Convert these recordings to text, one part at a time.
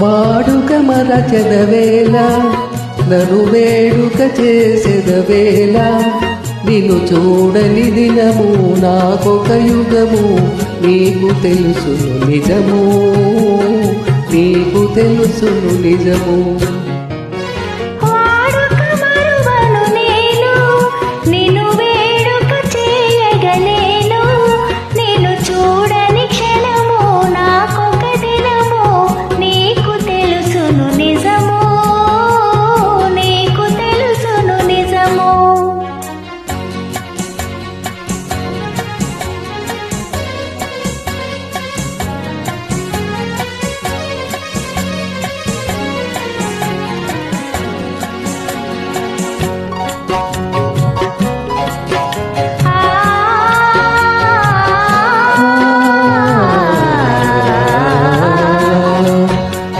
వాడుక మరచెదవేళ నన్ను వేడుక చేసెదవేళ నిన్ను చూడని దినము నాకొక యుగము నీకు తెలుసును నిజము నీకు తెలుసును నిజము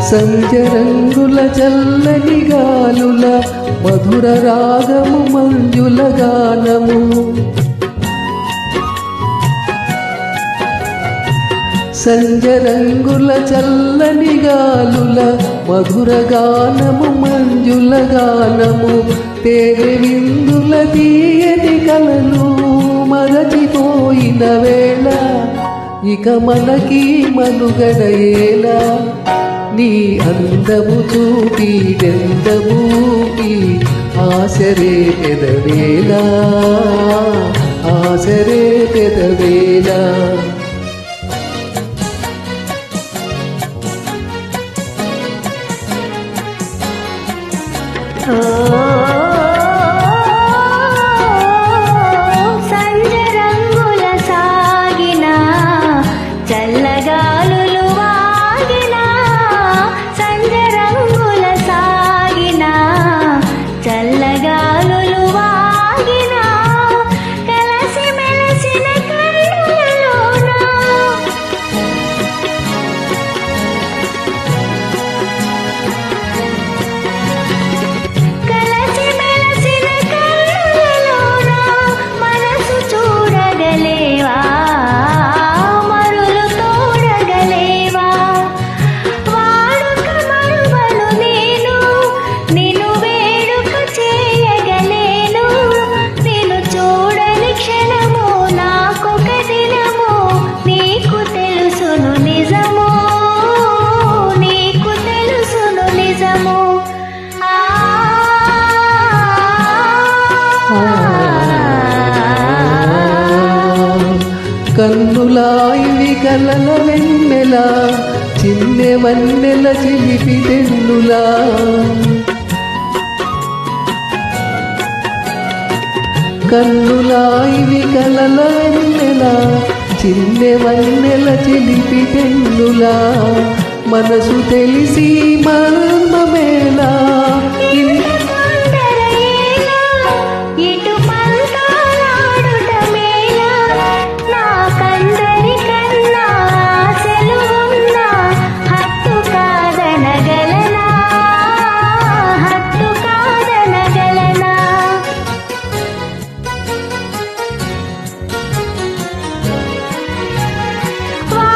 సంజరంగుల చల్లని గాలుల మధుర రాగము మంజుల గానము సంజరంగుల చల్లని గాలుల మధుర గానము మంజుల గానము తేనె విందుల తీయని కలలు మరచిపోయిన వేళ ఇక మనకి మనుగడయేలా నీ అందము చూపి దెందమూపి ఆసరే పెదవేళ ఆసరే పెదవేళ సంజరంగుల సాగిన చల్లగాలులు వాగిన సంజరంగుల సాగిన చల్లగాలులు వాగిన కలసి మెలసిన కళ్ళలోన కన్నులాయివి కలల వెన్నెల చిన్నె వన్నెల చిలిపి తెన్నులా కన్నులాయివి కలల వెన్నెల చిన్నె వన్నెల చిలిపి తెన్నులా మనసు తెలిసి మర్మమేలా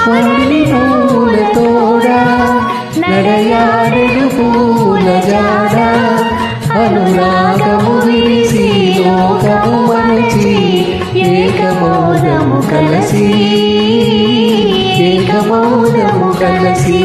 వాడిని పూల తోడ నడయాడెడు పూల జాడ అనురాగము విరిసి లోకము మనచి ఏకమౌనము కలసి ఏకమౌనము కలసి